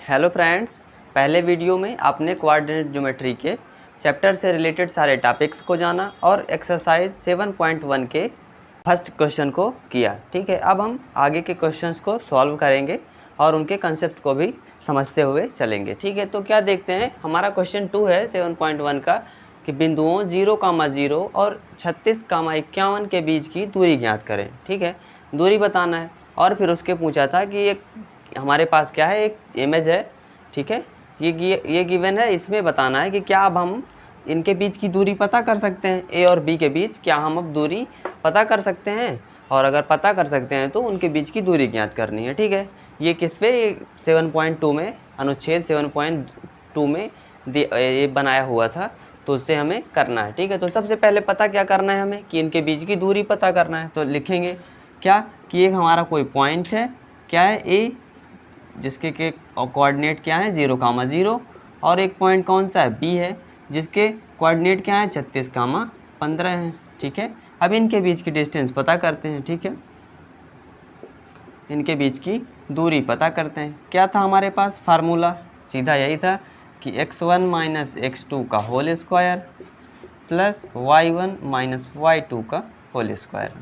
Hello friends, पहले video में आपने कोऑर्डिनेट ज्योमेट्री के चैप्टर से रिलेटेड सारे टॉपिक्स को जाना और एक्सरसाइज 7.1 के फर्स्ट क्वेश्चन को किया। ठीक है, अब हम आगे के क्वेश्चंस को सॉल्व करेंगे और उनके कंसेप्ट को भी समझते हुए चलेंगे। ठीक है, तो क्या देखते हैं, हमारा क्वेश्चन 2 है 7.1 का कि बिंदुओं 0,0 और 36,51 के बीच की दूरी ज्ञात करें। ठीक है, दूरी बताना है और फिर उसके पूछा था कि एक हमारे पास क्या है, एक इमेज है। ठीक है, ये गिवन है, इसमें बताना है कि क्या अब हम इनके बीच की दूरी पता कर सकते हैं, ए और बी के बीच क्या हम अब दूरी पता कर सकते हैं, और अगर पता कर सकते हैं तो उनके बीच की दूरी ज्ञात करनी है। ठीक है, ये किस पे, 7.2 में, अनुच्छेद 7.2 में ये बनाया हुआ था, तो उससे हमें करना है। ठीक है, तो सबसे पहले पता क्या करना है हमें कि इनके बीच की दूरी पता करना है। तो लिखेंगे क्या कि एक हमारा कोई पॉइंट है, क्या है, ए, जिसके के कोऑर्डिनेट क्या है 0,0, और एक पॉइंट कौन सा है, बी है, जिसके कोऑर्डिनेट क्या है 36,15 है। ठीक है, अब इनके बीच की डिस्टेंस पता करते हैं। ठीक है, इनके बीच की दूरी पता करते हैं। क्या था हमारे पास फार्मूला, सीधा यही था कि x1 माइनस x2 का whole square plus y1 minus y2 का होल स्क्वायर,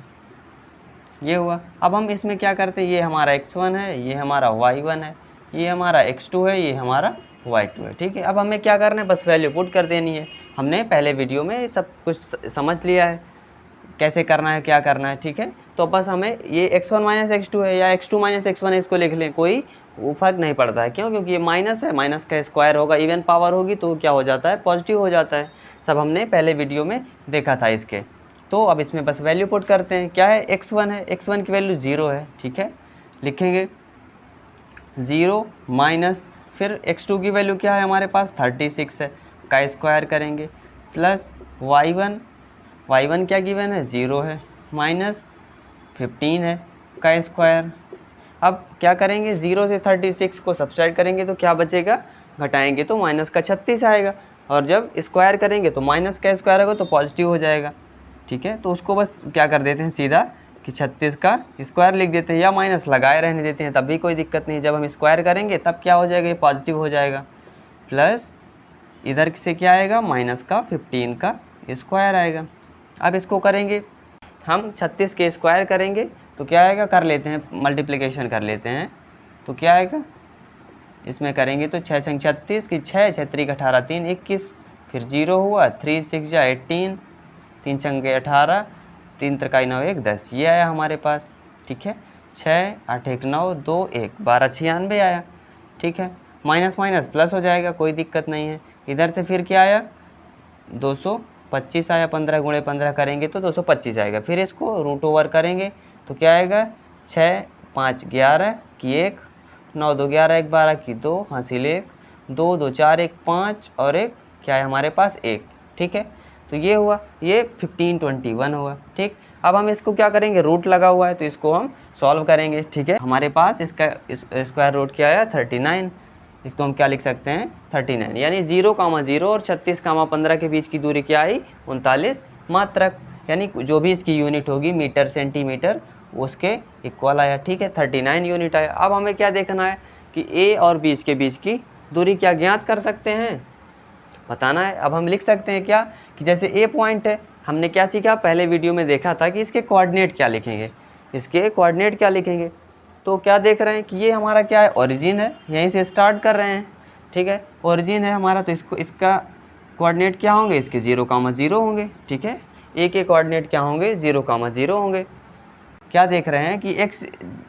ये हुआ। अब हम इसमें क्या करते हैं, ये हमारा x1 है, ये हमारा y1 है, ये हमारा x2 है, ये हमारा y2 है। ठीक है, अब हमें क्या करना है, बस वैल्यू पुट कर देनी है। हमने पहले वीडियो में सब कुछ समझ लिया है कैसे करना है, क्या करना है। ठीक है, तो बस हमें ये x1 माइनस x2 है या x2 माइनस x1 है, इसको लिख लें, कोई वो फर्क नहीं पड़ता है। क्यों? क्योंकि ये माइनस है, माइनस का स्क्वायर होगा, इवन पावर होगी तो क्या हो जाता है, पॉजिटिव हो जाता है। सब हमने पहले वीडियो में देखा था इसके। तो अब इसमें बस वैल्यू पुट करते हैं। क्या है, x1 है, x1 की वैल्यू 0 है। ठीक है, लिखेंगे 0 माइनस, फिर x2 की वैल्यू क्या है हमारे पास 36 है, का स्क्वायर करेंगे, प्लस y1 क्या गिवन है 0 है, माइनस 15 है, का स्क्वायर। अब क्या करेंगे, 0 से 36 को सब्सट्रैक्ट करेंगे तो क्या बचेगा, घटाएंगे तो माइनस का 36 आएगा, और जब स्क्वायर करेंगे तो माइनस का स्क्वायर होगा तो पॉजिटिव हो जाएगा। ठीक है, तो उसको बस क्या कर देते हैं सीधा कि 36 का स्क्वायर लिख देते हैं, या माइनस लगाए रहने देते हैं, तब भी कोई दिक्कत नहीं। जब हम स्क्वायर करेंगे तब क्या हो जाएगा, ये पॉजिटिव हो जाएगा, प्लस इधर से क्या आएगा, माइनस का 15 का स्क्वायर आएगा। अब इसको करेंगे हम 36 के स्क्वायर करेंगे तो क्या आएगा, कर लेते हैं मल्टीप्लिकेशन कर लेते हैं, तो क्या आएगा, इसमें करेंगे तो 6 संग 36 की 6, 6 3 18 3 21, फिर 0 हुआ, 3 6 जा 18, 3 छंगे 18, 3 त्रिकाई 9 1 10, ये आया हमारे पास। ठीक है, 6 8 1 9 2 1 12 96 आया। ठीक है, माइनस माइनस प्लस हो जाएगा, कोई दिक्कत नहीं है। इधर से फिर क्या आया, 225 आया, 15 गुणे 15 करेंगे तो 225 आएगा। फिर इसको रूट ओवर करेंगे तो क्या आएगा, 6 5 11 की 1, 9 2 11 1 12 की 2, हासिल 1, 2 2 4 1 5, और एक क्या है हमारे पास 1। ठीक है, तो ये हुआ, ये 1521 हुआ। ठीक, अब हम इसको क्या करेंगे, रूट लगा हुआ है तो इसको हम सॉल्व करेंगे। ठीक है, हमारे पास इसका स्क्वायर रूट क्या आया 39, इसको हम क्या लिख सकते हैं 39, यानी 0,0 और 36,15 के बीच की दूरी क्या आई, 39 मात्रक, यानी जो भी इसकी यूनिट होगी मीटर सेंटीमीटर उसके इक्वल आया। ठीक है, 39 यूनिट आया। अब हमें क्या देखना है कि ए और बी के बीच की दूरी क्या ज्ञात कर सकते हैं, बताना है। अब हम लिख सकते हैं क्या कि जैसे ए पॉइंट है, हमने क्या सीखा, पहले वीडियो में देखा था कि इसके कोऑर्डिनेट क्या लिखेंगे, इसके कोऑर्डिनेट क्या लिखेंगे। तो क्या देख रहे हैं कि ये हमारा क्या है, ओरिजिन है, यहीं से स्टार्ट कर रहे हैं। ठीक है, ओरिजिन है हमारा, तो इसका कोऑर्डिनेट क्या होंगे, इसके 0,0 होंगे। ठीक है, ए के कोऑर्डिनेट क्या होंगे, 0,0 होंगे। क्या देख रहे हैं कि एक्स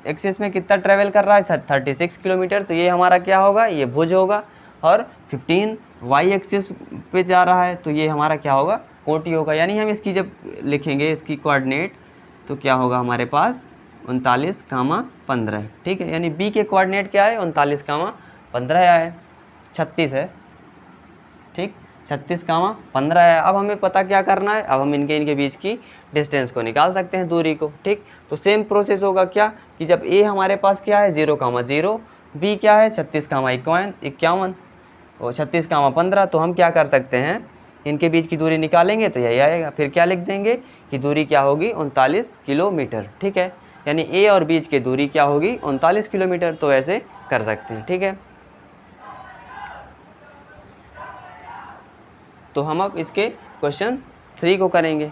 एक्सिस में कितना ट्रैवल कर रहा है 36 किलोमीटर, तो ये हमारा क्या होगा, ये भुज होगा, और 15 वाई एक्सिस पे जा रहा है तो ये हमारा क्या होगा, कोटि होगा। यानी हम इसकी जब लिखेंगे इसकी कोऑर्डिनेट तो क्या होगा हमारे पास 39,15। ठीक है, यानी बी के कोऑर्डिनेट क्या है, 39,15 है, 36 है। ठीक, 36,15 है। अब हमें पता क्या करना है, अब हम इनके बीच की डिस्टेंस को निकाल सकते हैं, दूरी को। ठीक, तो सेम प्रोसेस होगा क्या कि जब ए हमारे पास क्या है 0,0, बी क्या है 36,51 और 36,15, तो हम क्या कर सकते हैं, इनके बीच की दूरी निकालेंगे तो यही आएगा। फिर क्या लिख देंगे कि दूरी क्या होगी 39 किलोमीटर। ठीक है, यानी ए और बीच की दूरी क्या होगी 39 किलोमीटर, तो ऐसे कर सकते हैं। ठीक है, तो हम अब इसके क्वेश्चन 3 को करेंगे।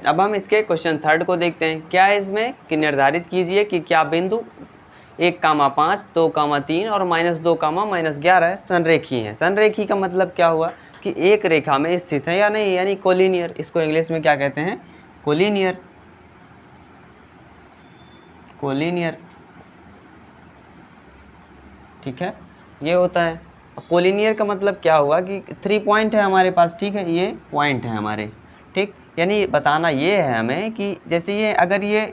अब हम इसके क्वेश्चन 3 को देखते हैं। क्या है इसमें कि निर्धारित कीजिए कि क्या बिंदु 1,5, 2,3 और -2, -11 संरेखी हैं। संरेखी का मतलब क्या हुआ कि एक रेखा में स्थित है या नहीं, यानी कोलिनियर। इसको इंग्लिश में क्या कहते हैं? कोलिनियर। कोलिनियर, ठीक है, ये होता है। कोलिनियर का मतलब क्या हुआ कि 3 पॉइंट है हमारे पास, ठीक है, ये पॉइंट है हमारे, ठीक। यानी बताना ये है हमें कि जैसे ये अगर ये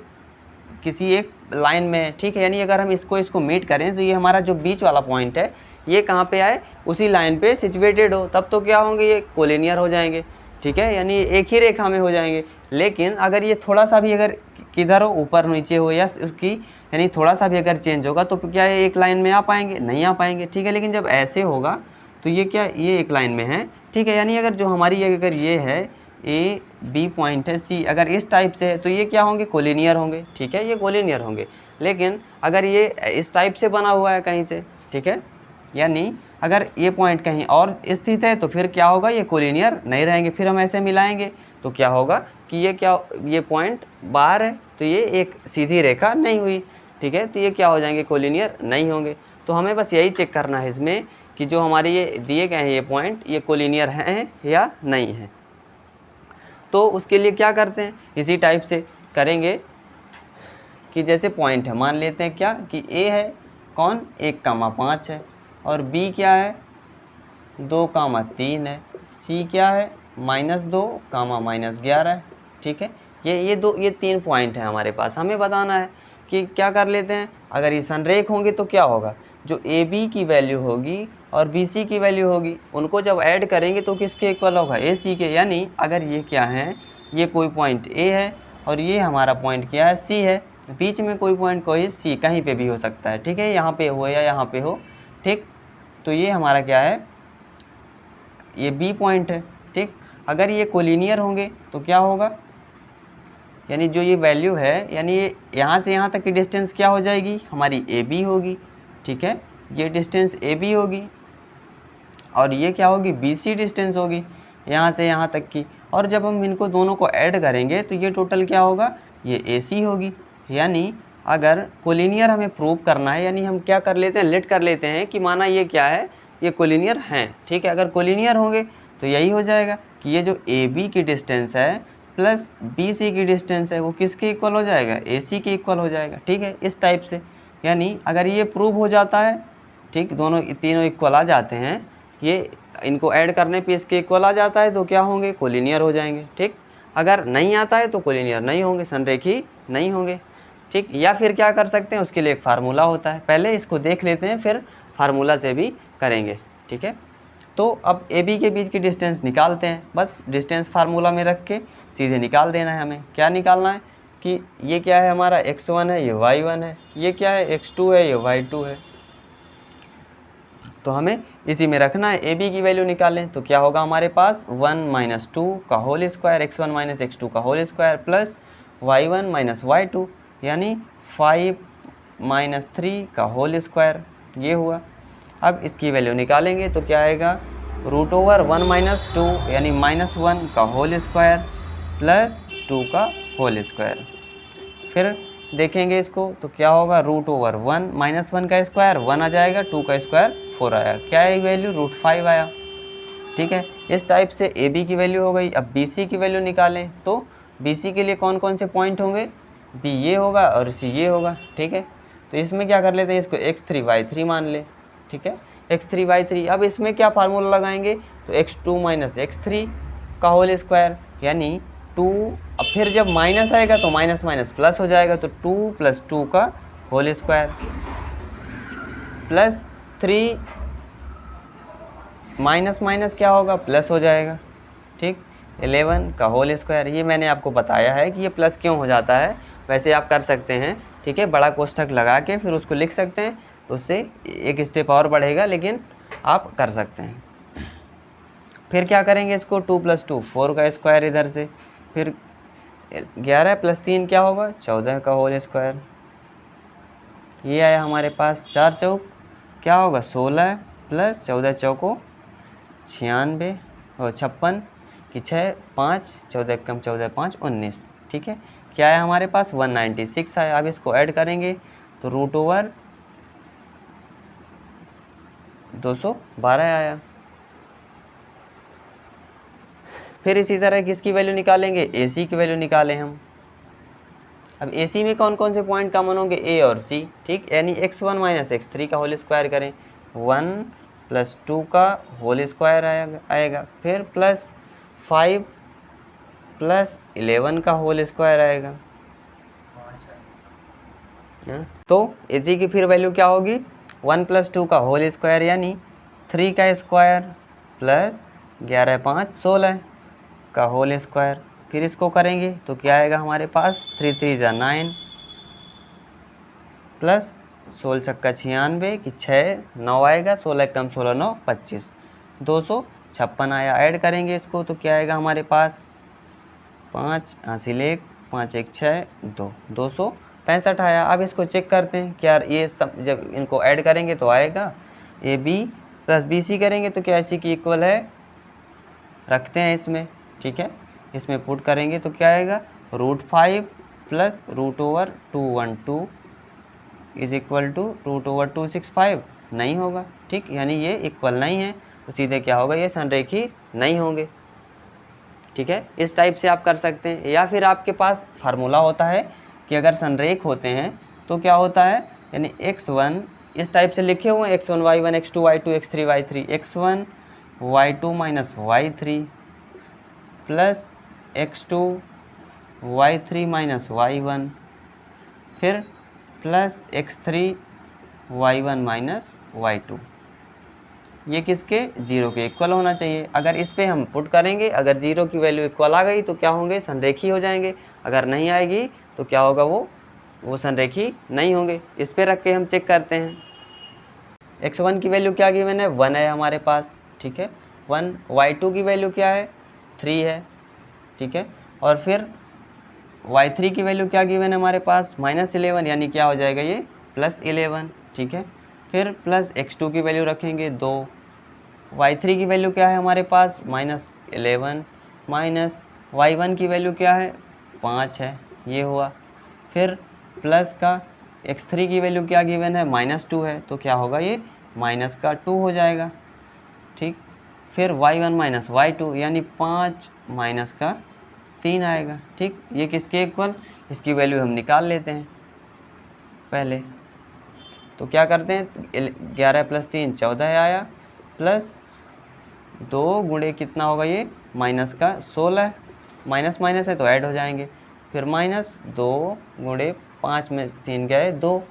किसी एक लाइन में, ठीक है, यानी अगर हम इसको मीट करें तो ये हमारा जो बीच वाला पॉइंट है ये कहाँ पे आए? उसी लाइन पे सिचुएटेड हो, तब तो क्या होंगे? ये कोलिनियर हो जाएंगे, ठीक है, यानी एक ही रेखा में हो जाएंगे। लेकिन अगर ये थोड़ा सा भी अगर किधर हो, ऊपर नीचे हो या उसकी यानी थोड़ा सा भी अगर चेंज होगा तो क्या ये एक लाइन में आ पाएंगे? नहीं आ पाएंगे, ठीक है। लेकिन जब ऐसे होगा तो ये क्या, ये एक लाइन में है, ठीक है। यानी अगर जो हमारी अगर ये है ए बी पॉइंट है सी, अगर इस टाइप से है तो ये क्या होंगे? कोलिनियर होंगे, ठीक है, ये कोलिनियर होंगे। लेकिन अगर ये इस टाइप से बना हुआ है कहीं से, ठीक है, यानी अगर ये पॉइंट कहीं और स्थित है तो फिर क्या होगा? ये कोलिनियर नहीं रहेंगे। फिर हम ऐसे मिलाएंगे तो क्या होगा कि ये क्या, ये पॉइंट बाहर है तो ये एक सीधी रेखा नहीं हुई, ठीक है, तो ये क्या हो जाएंगे? कोलिनियर नहीं होंगे। तो हमें बस यही चेक करना है इसमें कि जो हमारे ये दिए गए हैं ये पॉइंट, ये कोलिनियर हैं या नहीं है। तो उसके लिए क्या करते हैं? इसी टाइप से करेंगे कि जैसे पॉइंट है, मान लेते हैं क्या कि ए है कौन? 1,5 है, और बी क्या है? 2,3 है, सी क्या है? -2, -11 है, ठीक है। ये 3 पॉइंट है हमारे पास। हमें बताना है कि क्या कर लेते हैं, अगर ये संरेख होंगे तो क्या होगा? जो ए बी की वैल्यू होगी और बी सी की वैल्यू होगी, उनको जब ऐड करेंगे तो किसके इक्वल होगा? ए सी के। यानी अगर ये क्या है, ये कोई पॉइंट ए है और ये हमारा पॉइंट क्या है? सी है। बीच में कोई पॉइंट कोई सी कहीं पे भी हो सकता है, ठीक है, यहाँ पे हो या यहाँ पे हो, ठीक। तो ये हमारा क्या है? ये बी पॉइंट है, ठीक। अगर ये कोलिनियर होंगे तो क्या होगा? यानी जो ये वैल्यू है, यानी ये यहाँ से यहाँ तक की डिस्टेंस क्या हो जाएगी? हमारी ए बी होगी, ठीक है, ये डिस्टेंस ए बी होगी, और ये क्या होगी? बी सी डिस्टेंस होगी यहाँ से यहाँ तक की। और जब हम इनको दोनों को ऐड करेंगे तो ये टोटल क्या होगा? ये ए सी होगी। यानी अगर कोलिनियर हमें प्रूव करना है, यानी हम क्या कर लेते हैं? लेट कर लेते हैं कि माना ये क्या है? ये कोलिनियर हैं, ठीक है। अगर कोलिनियर होंगे तो यही हो जाएगा कि ये जो ए बी की डिस्टेंस है प्लस बी सी की डिस्टेंस है वो किसके इक्वल हो जाएगा? ए सी के इक्वल हो जाएगा, ठीक है, इस टाइप से। यानी अगर ये प्रूव हो जाता है, ठीक, दोनों तीनों इक्वल आ जाते हैं, ये इनको ऐड करने पे इसके इक्वल आ जाता है तो क्या होंगे? कोलिनियर हो जाएंगे, ठीक। अगर नहीं आता है तो कोलिनियर नहीं होंगे, संरेखी नहीं होंगे, ठीक। या फिर क्या कर सकते हैं? उसके लिए एक फार्मूला होता है, पहले इसको देख लेते हैं फिर फार्मूला से भी करेंगे, ठीक है। तो अब ए बी के बीच की डिस्टेंस निकालते हैं। बस डिस्टेंस फार्मूला में रख के सीधे निकाल देना है। हमें क्या निकालना है कि ये क्या है हमारा? x1 है, ये y1 है, ये क्या है? x2 है, ये y2 है। तो हमें इसी में रखना है। ए बी की वैल्यू निकालें तो क्या होगा हमारे पास? 1 - 2 का होल स्क्वायर, x1 - x2 का whole square, plus y1 - y2 यानी 5 - 3 का होल स्क्वायर, ये हुआ। अब इसकी वैल्यू निकालेंगे तो क्या आएगा? √1 - 2 यानी -1 का होल स्क्वायर प्लस 2 का होल स्क्वायर। फिर देखेंगे इसको तो क्या होगा? √1 -1 का स्क्वायर 1 आ जाएगा, 2 का स्क्वायर 4 आया, क्या है वैल्यू? √5 आया, ठीक है। इस टाइप से ए बी की वैल्यू हो गई। अब बी सी की वैल्यू निकालें तो बी सी के लिए कौन कौन से पॉइंट होंगे? बी ये होगा और सी ये होगा, ठीक है। तो इसमें क्या कर लेते हैं? इसको x3 y3 मान ले, ठीक है, x3 y3। अब इसमें क्या फार्मूला लगाएंगे? तो x2 - x3 का होल स्क्वायर यानी 2। अब फिर जब माइनस आएगा तो माइनस माइनस प्लस हो जाएगा, तो 2 + 2 का whole square plus 3 minus minus क्या होगा? प्लस हो जाएगा, ठीक, 11 का होल स्क्वायर। ये मैंने आपको बताया है कि ये प्लस क्यों हो जाता है, वैसे आप कर सकते हैं, ठीक है, बड़ा कोष्ठक लगा के फिर उसको लिख सकते हैं, तो उससे एक स्टेप और बढ़ेगा, लेकिन आप कर सकते हैं। फिर क्या करेंगे? इसको 2 + 2 4 का स्क्वायर इधर से, फिर 11 + 3 क्या होगा? 14 का होल स्क्वायर। ये आया हमारे पास 4 चौक क्या होगा 16 प्लस 14 चौको 96 और 56 कि 6 5 14 कम 14 5 19। ठीक है, क्या है हमारे पास 196 है। अब इसको ऐड करेंगे तो रूट ओवर 212 आया। फिर इसी तरह किसकी वैल्यू निकालेंगे, AC की वैल्यू निकालें हम। अब AC में कौन कौन से पॉइंट कॉमन होंगे, A और C। ठीक, यानी x1 माइनस x3 का होल स्क्वायर करें, 1 प्लस 2 का होल स्क्वायर आएगा, फिर प्लस 5 प्लस 11 का होल स्क्वायर आएगा। तो AC की फिर वैल्यू क्या होगी, 1 प्लस 2 का होल स्क्वायर यानी 3 का स्क्वायर प्लस 11 5 16 का होल स्क्वायर। फिर इसको करेंगे तो क्या आएगा हमारे पास, 3 3 = 9 प्लस 16 छक्का 96 कि 6 9 आएगा, 16 कम 16 9 25, 256 आया। ऐड करेंगे इसको तो क्या आएगा हमारे पास, 5 हासिल 1 5 1 6 2 265 आया। अब इसको चेक करते हैं क्या ये सब, जब इनको ऐड करेंगे तो आएगा AB प्लस BC करेंगे तो क्या AC की इक्वल है, रखते हैं इसमें। ठीक है, इसमें पुट करेंगे तो क्या आएगा, √5 प्लस √212 इज इक्वल टू √265 नहीं होगा। ठीक, यानी ये इक्वल नहीं है, तो सीधे क्या होगा, ये संरेखी नहीं होंगे। ठीक है, इस टाइप से आप कर सकते हैं। या फिर आपके पास फार्मूला होता है कि अगर संरेख होते हैं तो क्या होता है, यानी x1 इस टाइप से लिखे हुए हैं, x1 y1 x2 y2 x3 y3, x1 y2 minus y3 plus x2 y3 minus y1 फिर plus x3 y1 minus y2। ये किसके, 0 के इक्वल होना चाहिए। अगर इस पे हम पुट करेंगे, अगर 0 की वैल्यू इक्वल आ गई तो क्या होंगे, संरेखी हो जाएंगे। अगर नहीं आएगी तो क्या होगा, वो संरेखी नहीं होंगे। इस पे रख के हम चेक करते हैं। x1 की वैल्यू क्या गिवन है, 1 है हमारे पास। ठीक है, 1। y2 की वैल्यू क्या है, 3 है। ठीक है, और फिर y3 की वैल्यू क्या गिवन है हमारे पास, -11, यानी क्या हो जाएगा ये +11। ठीक है, फिर प्लस x2 की वैल्यू रखेंगे 2, y3 की वैल्यू क्या है हमारे पास -11, माइनस y1 की वैल्यू क्या है 5 है, ये हुआ। फिर प्लस का x3 की वैल्यू क्या गिवन है, -2 है, तो क्या होगा, ये -2 हो जाएगा। ठीक, फिर y1 माइनस y2 यानी 5 -3 आएगा। ठीक, ये किसके इक्वल, इसकी वैल्यू हम निकाल लेते हैं पहले। तो क्या करते हैं, 11 + 3 14 आया, प्लस 2 गुणे कितना होगा ये -16, माइनस माइनस है तो ऐड हो जाएंगे। फिर -2 गुणे 5 में 3 गए 2,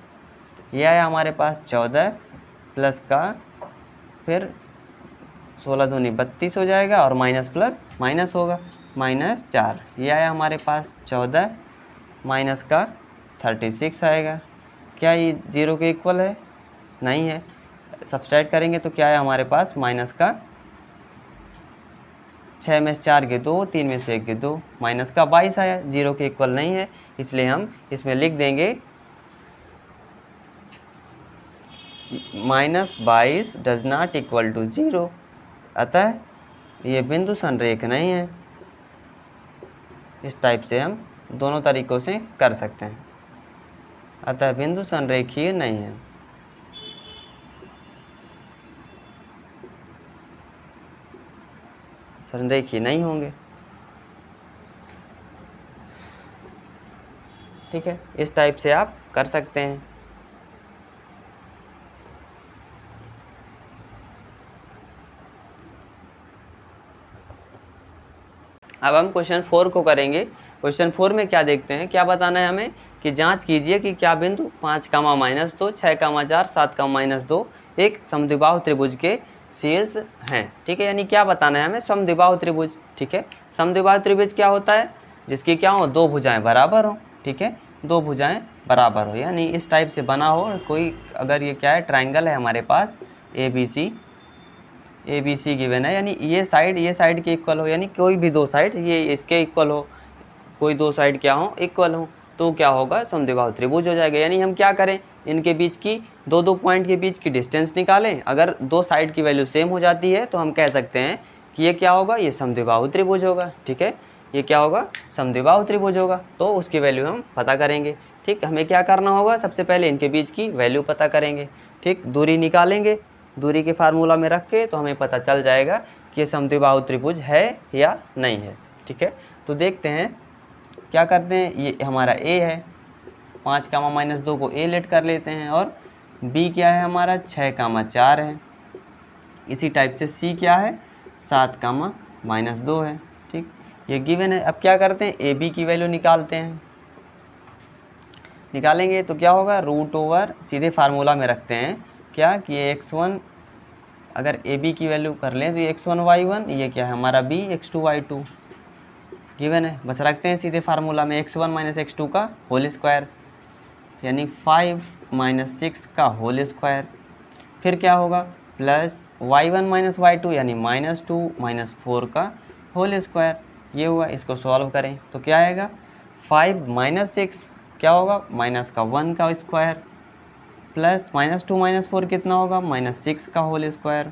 ये आया हमारे पास 14 प्लस का, फिर 16 दूनी 32 हो जाएगा और माइनस प्लस माइनस होगा -4, ये आया हमारे पास 14 माइनस का 36 आएगा। क्या ये 0 के इक्वल है, नहीं है। सब्सट्रैक्ट करेंगे तो क्या है हमारे पास, माइनस का 6 में से 4 के 2, 3 में से 1 के 2, माइनस का 22 आया, 0 के इक्वल नहीं है, इसलिए हम इसमें लिख देंगे -22 डज नॉट इक्वल टू 0, अतः ये बिंदु संरेख नहीं है। इस टाइप से हम दोनों तरीक़ों से कर सकते हैं, अतः बिंदु संरेखीय नहीं है। संरेखीय नहीं होंगे। ठीक है, इस टाइप से आप कर सकते हैं। अब हम क्वेश्चन 4 को करेंगे। क्वेश्चन 4 में क्या देखते हैं, क्या बताना है हमें कि जांच कीजिए कि क्या बिंदु 5, -2, 6, 4, 7, -2 एक समद्विबाहु त्रिभुज के शीर्ष हैं। ठीक है, यानी क्या बताना है हमें, समद्विबाहु त्रिभुज। ठीक है, समद्विबाहु त्रिभुज क्या होता है, जिसकी क्या हो, 2 भुजाएं बराबर हो। ठीक है, 2 भुजाएं बराबर हो, यानी इस टाइप से बना हो कोई। अगर ये क्या है, ट्राइंगल है हमारे पास ABC गिवन है, यानी ये साइड के इक्वल हो, यानी कोई भी 2 साइड ये इसके इक्वल हो, कोई 2 साइड क्या हो, इक्वल हो। तो क्या होगा, समद्विबाहु त्रिभुज हो जाएगा। यानी हम क्या करें, इनके बीच की दो पॉइंट के बीच की डिस्टेंस निकालें, अगर दो साइड की वैल्यू सेम हो जाती है तो हम कह सकते हैं कि ये क्या होगा, ये समद्विबाहु त्रिभुज होगा। ठीक है, ये क्या होगा, समद्विबाहु त्रिभुज होगा। तो उसकी वैल्यू हम पता करेंगे। ठीक, हमें क्या करना होगा, सबसे पहले इनके बीच की वैल्यू पता करेंगे। ठीक, दूरी निकालेंगे, दूरी के फार्मूला में रख के तो हमें पता चल जाएगा कि ये समद्विबाहु त्रिभुज है या नहीं है। ठीक है, तो देखते हैं क्या करते हैं। ये हमारा ए है, 5, -2 को ए लेट कर लेते हैं, और बी क्या है हमारा, 6, 4 है। इसी टाइप से सी क्या है, 7, -2 है। ठीक, ये गिवन है। अब क्या करते हैं, ए बी की वैल्यू निकालते हैं। निकालेंगे तो क्या होगा, √, सीधे फार्मूला में रखते हैं क्या कि ये x1, अगर ए बी की वैल्यू कर लें तो ये x1 y1, ये क्या है हमारा b x2 y2 गिवन है। बस रखते हैं सीधे फार्मूला में x1 - x2 का होल स्क्वायर, यानी 5 - 6 का होल स्क्वायर। फिर क्या होगा, प्लस y1 - y2 यानी -2 - 4 का होल स्क्वायर। ये हुआ, इसको सॉल्व करें तो क्या आएगा, 5 - 6 क्या होगा, -1 का स्क्वायर, प्लस -2 - 4 कितना होगा, -6 का होल स्क्वायर।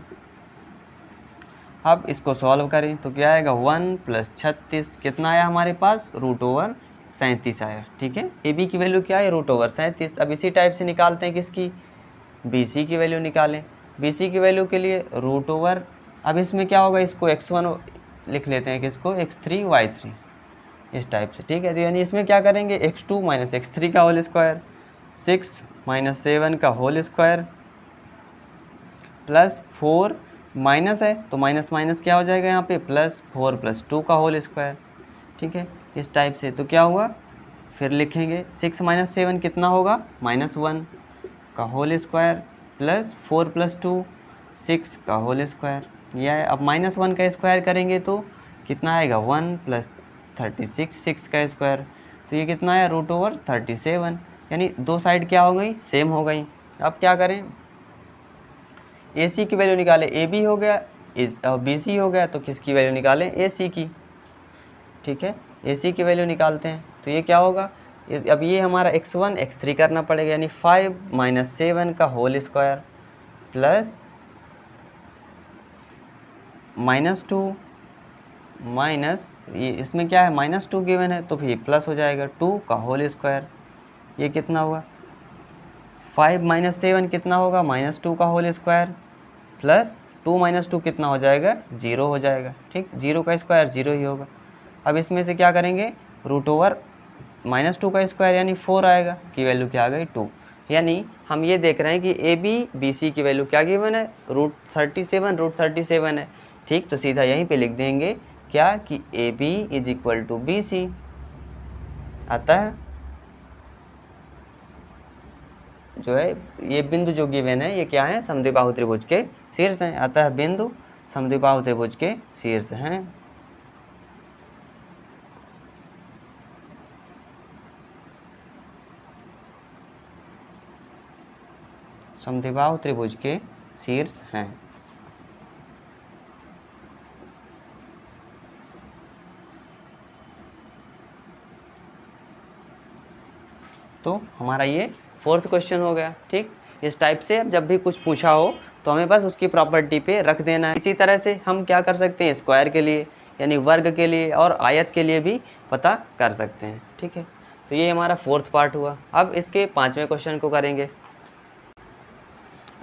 अब इसको सॉल्व करें तो क्या आएगा, 1 + 36 कितना आया हमारे पास, √37 आया। ठीक है, ए बी की वैल्यू क्या है, √37। अब इसी टाइप से निकालते हैं किसकी, बी सी की वैल्यू निकालें। बी सी की वैल्यू के लिए √, अब इसमें क्या होगा, इसको x1 लिख लेते हैं, किसको, x3 y3 इस टाइप से। ठीक है, तो यानी इसमें क्या करेंगे, x2 - x3 का होल स्क्वायर, 6 - 7 का होल स्क्वायर, प्लस 4 माइनस है तो माइनस माइनस क्या हो जाएगा यहाँ पे, +4 + 2 का होल स्क्वायर। ठीक है, इस टाइप से। तो क्या हुआ, फिर लिखेंगे 6 - 7 कितना होगा, -1 का होल स्क्वायर, प्लस 4 + 2 6 का होल स्क्वायर। यह है। अब -1 का स्क्वायर करेंगे तो कितना आएगा, 1 + 36 6 का स्क्वायर। तो ये कितना है, √37, यानी दो साइड क्या हो गई, सेम हो गई। अब क्या करें, ए सी की वैल्यू निकालें, ए बी हो गया बी सी हो गया, तो किसकी वैल्यू निकालें, ए सी की। ठीक है, ए सी की वैल्यू निकालते हैं तो ये क्या होगा, अब ये हमारा x1 x3 करना पड़ेगा, यानी 5 - 7 का होल स्क्वायर, प्लस -2 माइनस, ये इसमें क्या है, -2 गिवन है तो फिर प्लस हो जाएगा 2 का होल स्क्वायर। ये कितना हुआ, 5 - 7 कितना होगा, -2 का होल स्क्वायर, प्लस 2 - 2 कितना हो जाएगा, 0 हो जाएगा। ठीक, 0 का स्क्वायर 0 ही होगा। अब इसमें से क्या करेंगे, √-2 का स्क्वायर यानी 4 आएगा, की वैल्यू क्या आ गई, 2। यानी हम ये देख रहे हैं कि ए बी बी सी की वैल्यू क्या गिवन है, √37 है। ठीक, तो सीधा यहीं पे लिख देंगे क्या कि ए बी = बी सी। अतः जो है ये बिंदु जो गिवन है ये क्या है, समद्विबाहु त्रिभुज के शीर्ष हैं। अतः बिंदु समद्विबाहु त्रिभुज के शीर्ष हैं। समद्विबाहु त्रिभुज के शीर्ष हैं। तो हमारा ये 4th क्वेश्चन हो गया। ठीक, इस टाइप से जब भी कुछ पूछा हो तो हमें बस उसकी प्रॉपर्टी पे रख देना है। इसी तरह से हम क्या कर सकते हैं, स्क्वायर के लिए यानी वर्ग के लिए और आयत के लिए भी पता कर सकते हैं। ठीक है, तो ये हमारा 4th पार्ट हुआ। अब इसके 5वें क्वेश्चन को करेंगे।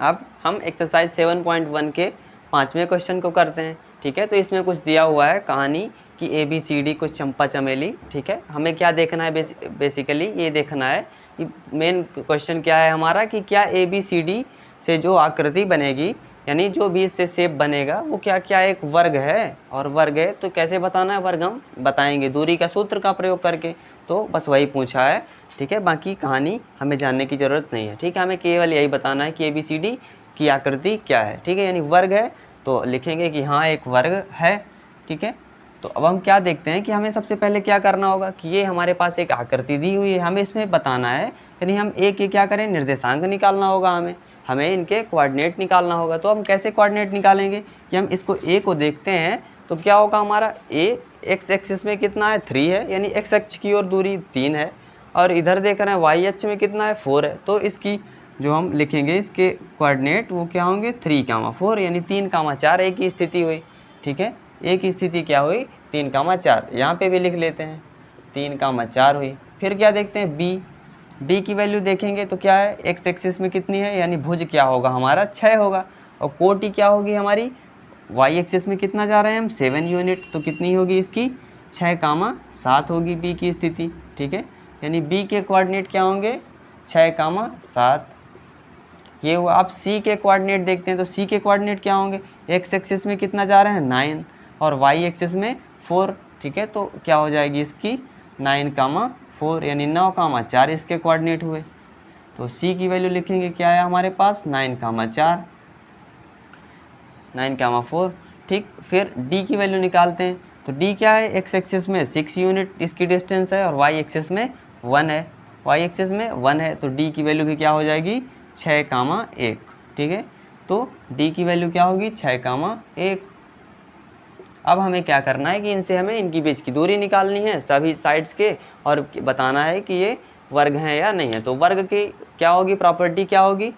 अब हम एक्सरसाइज 7.1 के 5वें क्वेश्चन को करते हैं। ठीक है, तो इसमें कुछ दिया हुआ है कहानी कि ABCD कुछ चंपा चमेली। ठीक है, हमें क्या देखना है, बेसिकली ये देखना है कि मेन क्वेश्चन क्या है हमारा कि क्या ABCD से जो आकृति बनेगी यानी जो भी इससे शेप बनेगा वो क्या क्या एक वर्ग है, और वर्ग है तो कैसे बताना है, वर्ग हम बताएंगे दूरी का सूत्र का प्रयोग करके। तो बस वही पूछा है। ठीक है, बाकी कहानी हमें जानने की ज़रूरत नहीं है। ठीक है, हमें केवल यही बताना है कि ABCD की आकृति क्या है। ठीक है, यानी वर्ग है तो लिखेंगे कि हाँ एक वर्ग है। ठीक है, तो अब हम क्या देखते हैं कि हमें सबसे पहले क्या करना होगा कि ये हमारे पास एक आकृति दी हुई है, हमें इसमें बताना है, यानी हम ए के क्या करें, निर्देशांक निकालना होगा, हमें इनके कोऑर्डिनेट निकालना होगा। तो हम कैसे कोऑर्डिनेट निकालेंगे कि हम इसको ए को देखते हैं तो क्या होगा हमारा ए एक्स एक्सिस में कितना है, 3 है, यानी एक्स अक्ष की ओर दूरी 3 है, और इधर देख रहे हैं वाई अक्ष में कितना है 4 है, तो इसकी जो हम लिखेंगे इसके कोऑर्डिनेट वो क्या होंगे 3,4 यानी 3,4 एक ही स्थिति हुई। ठीक है, एक ही स्थिति क्या हुई 3,4, यहाँ पे भी लिख लेते हैं 3,4 हुई। फिर क्या देखते हैं बी की वैल्यू देखेंगे तो क्या है एक्स एक्सिस में कितनी है, यानी भुज क्या होगा हमारा 6 होगा, और कोटि क्या होगी हमारी वाई एक्सिस में कितना जा रहे हैं हम 7 यूनिट, तो कितनी होगी इसकी 6,7 होगी बी की स्थिति। ठीक है, यानी बी के कोऑर्डिनेट क्या होंगे 6,7। ये हुआ। आप सी के कोऑर्डिनेट देखते हैं तो सी के कोऑर्डिनेट क्या होंगे, एक्स एक्सिस में कितना जा रहे हैं 9 और वाई एक्सिस में 4। ठीक है, तो क्या हो जाएगी इसकी 9,4 यानी 9,4 इसके कोऑर्डिनेट हुए। तो सी की वैल्यू लिखेंगे क्या है हमारे पास 9,4 9,4। ठीक, फिर डी की वैल्यू निकालते हैं तो डी क्या है एक्स एक्सिस में 6 यूनिट इसकी डिस्टेंस है और वाई एक्सिस में 1 है, वाई एक्सिस में 1 है, तो डी की वैल्यू भी क्या हो जाएगी 6,1। ठीक है, तो डी की वैल्यू क्या होगी 6,1। अब हमें क्या करना है कि इनसे हमें इनकी बीच की दूरी निकालनी है सभी साइड्स के, और बताना है कि ये वर्ग हैं या नहीं है। तो वर्ग की क्या होगी प्रॉपर्टी, क्या होगी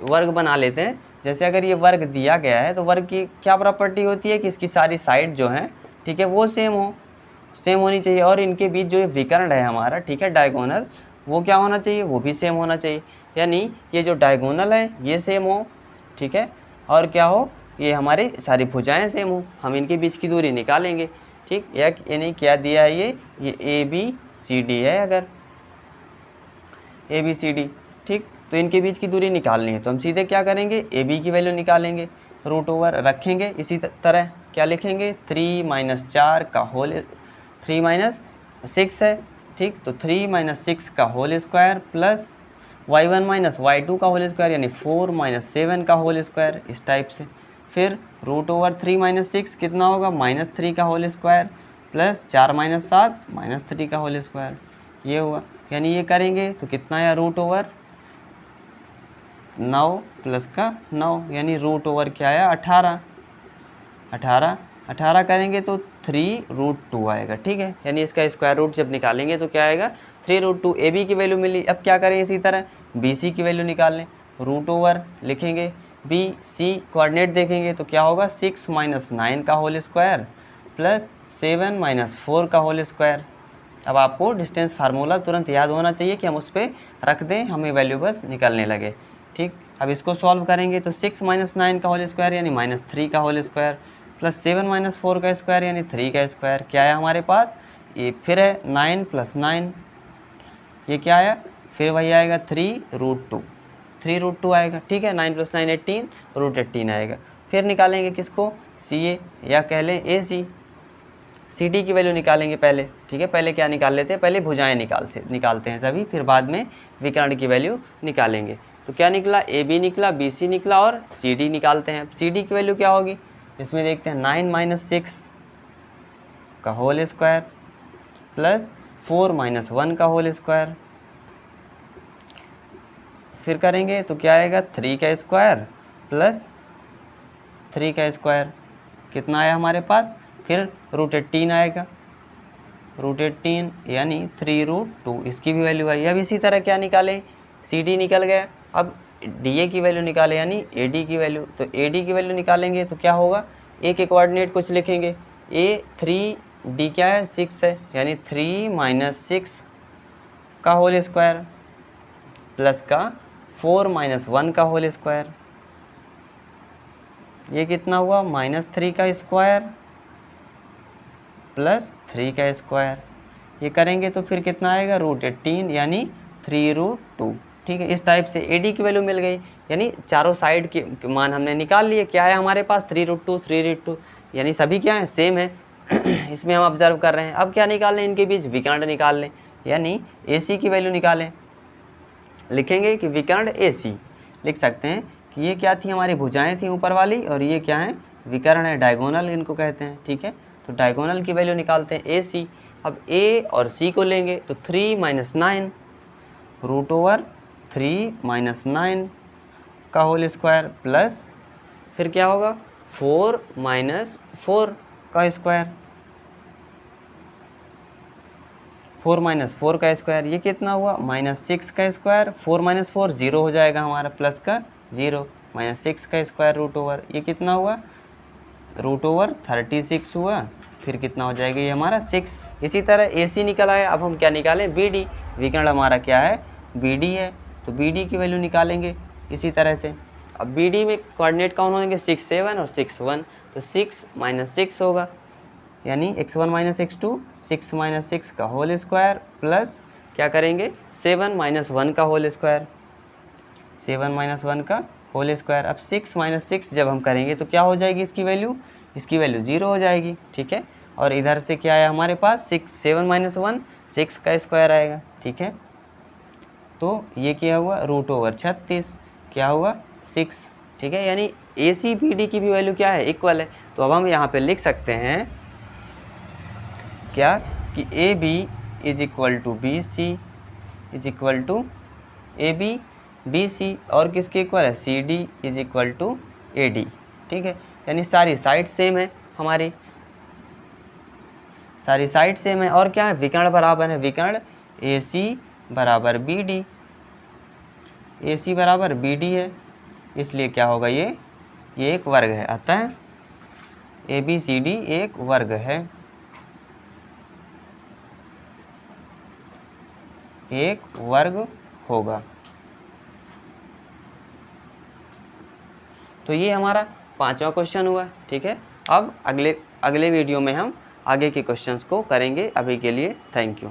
वर्ग बना लेते हैं। जैसे अगर ये वर्ग दिया गया है तो वर्ग की क्या प्रॉपर्टी होती है कि इसकी सारी साइड जो हैं ठीक है वो सेम होनी चाहिए, और इनके बीच जो विकर्ण है हमारा ठीक है डायगोनल वो क्या होना चाहिए, वो भी सेम होना चाहिए। यानी ये जो डायगोनल है ये सेम हो, ठीक है, और क्या हो ये हमारी सारी भुजाएं सेम हो। हम इनके बीच की दूरी निकालेंगे। ठीक, यानी क्या दिया है ये ए बी सी डी है, अगर ए बी सी डी ठीक, तो इनके बीच की दूरी निकालनी है तो हम सीधे क्या करेंगे ए बी की वैल्यू निकालेंगे, रूट ओवर रखेंगे। इसी तरह क्या लिखेंगे 3 - 4 का होल 3 - 6 है। ठीक, तो 3 - 6 का whole square plus y1 - y2 का होल स्क्वायर यानी 4 - 7 का होल स्क्वायर, इस टाइप से। फिर रूट ओवर 3 - 6 कितना होगा -3 का होल स्क्वायर प्लस 4 - 7 -3 का होल स्क्वायर, ये हुआ। यानी ये करेंगे तो कितना आया रूट ओवर 9 प्लस का 9 यानी रूट ओवर क्या आया 18 करेंगे तो 3√2 आएगा। ठीक है, यानी इसका स्क्वायर रूट जब निकालेंगे तो क्या आएगा 3√2। ए बी की वैल्यू मिली। अब क्या करें इसी तरह बी सी की वैल्यू निकाल लें, रूट ओवर लिखेंगे, बी सी कोऑर्डिनेट देखेंगे तो क्या होगा 6 - 9 का होल स्क्वायर प्लस 7 - 4 का होल स्क्वायर। अब आपको डिस्टेंस फार्मूला तुरंत याद होना चाहिए कि हम उस पर रख दें, हमें वैल्यू बस निकलने लगे। ठीक, अब इसको सॉल्व करेंगे तो 6 - 9 का होल स्क्वायर यानी -3 का होल स्क्वायर प्लस 7 - 4 का स्क्वायर यानी 3 का स्क्वायर, क्या है हमारे पास ये फिर है 9 + 9, ये क्या आया फिर वही आएगा 3√2 आएगा। ठीक है, 9 + 9 18 √18 आएगा। फिर निकालेंगे किसको सी ए या कह लें ए सी, सी डी की वैल्यू निकालेंगे पहले। ठीक है, पहले क्या निकाल लेते हैं, पहले भुजाएं निकालते हैं सभी, फिर बाद में विकर्ण की वैल्यू निकालेंगे। तो क्या निकला ए बी निकला, बी सी निकला और सी डी निकालते हैं। सी डी की वैल्यू क्या होगी इसमें देखते हैं 9 - 6 का होल स्क्वायर प्लस 4 - 1 का होल स्क्वायर, फिर करेंगे तो क्या आएगा 3 का स्क्वायर प्लस 3 का स्क्वायर, कितना आया हमारे पास फिर √18 आएगा, √18 यानी 3√2 इसकी भी वैल्यू आई। अब इसी तरह क्या निकालें सी डी निकल गया। अब डी ए की वैल्यू निकाले यानी ए डी की वैल्यू, तो ए डी की वैल्यू निकालेंगे तो क्या होगा ए के कोऑर्डिनेट कुछ लिखेंगे, ए 3 डी क्या है 6 है यानी 3 - 6 का होल स्क्वायर प्लस का 4 - 1 का होल स्क्वायर, ये कितना हुआ -3 का स्क्वायर प्लस 3 का स्क्वायर, ये करेंगे तो फिर कितना आएगा √18 यानी 3√2। ठीक है, इस टाइप से ए डी की वैल्यू मिल गई, यानी चारों साइड के मान हमने निकाल लिए। क्या है हमारे पास 3√2 यानी सभी क्या है सेम है इसमें हम ऑब्जर्व कर रहे हैं। अब क्या निकाल लें इनके बीच विकर्ण निकाल लें, यानी ए सी की वैल्यू निकालें। लिखेंगे कि विकर्ण ए सी, लिख सकते हैं कि ये क्या थी हमारी भुजाएं थी ऊपर वाली और ये क्या है विकर्ण है, डायगोनल इनको कहते हैं। ठीक है, तो डायगोनल की वैल्यू निकालते हैं ए सी। अब ए और सी को लेंगे तो 3 - 9 रूट ओवर 3 - 9 का होल स्क्वायर प्लस फिर क्या होगा 4 - 4 का स्क्वायर, 4 माइनस 4 का स्क्वायर, ये कितना हुआ -6 का स्क्वायर, 4 माइनस 4 0 हो जाएगा हमारा, प्लस का 0, -6 का स्क्वायर रूट ओवर, ये कितना हुआ √36 हुआ, फिर कितना हो जाएगा ये हमारा 6। इसी तरह AC निकल आया। अब हम क्या निकालें, BD, विकर्ण हमारा क्या है BD है, तो BD की वैल्यू निकालेंगे इसी तरह से। अब BD में कोऑर्डिनेट कौन होंगे 6 7 और 6 1, तो 6 - 6 होगा, यानी x1 - x2 6 - 6 का होल स्क्वायर प्लस क्या करेंगे 7 - 1 का होल स्क्वायर, 7 - 1 का होल स्क्वायर। अब 6 - 6 जब हम करेंगे तो क्या हो जाएगी इसकी वैल्यू 0 हो जाएगी, ठीक है। और इधर से क्या है हमारे पास 7 - 1 6 का स्क्वायर आएगा, ठीक है। तो ये क्या हुआ √36, क्या हुआ 6, ठीक है। यानी AC BD की भी वैल्यू क्या है इक्वल है। तो अब हम यहाँ पे लिख सकते हैं क्या कि AB is equal to BC is equal to AB BC, और किसके इक्वल है CD is equal to AD, ठीक है। यानी सारी साइड सेम है हमारी, सारी साइड सेम है। और क्या है विकर्ण बराबर है, विकर्ण AC बराबर BD, AC बराबर BD है, इसलिए क्या होगा ये एक वर्ग है, अतः ABCD एक वर्ग है, एक वर्ग होगा। तो ये हमारा 5वां क्वेश्चन हुआ, ठीक है। अब अगले वीडियो में हम आगे के क्वेश्चंस को करेंगे। अभी के लिए थैंक यू।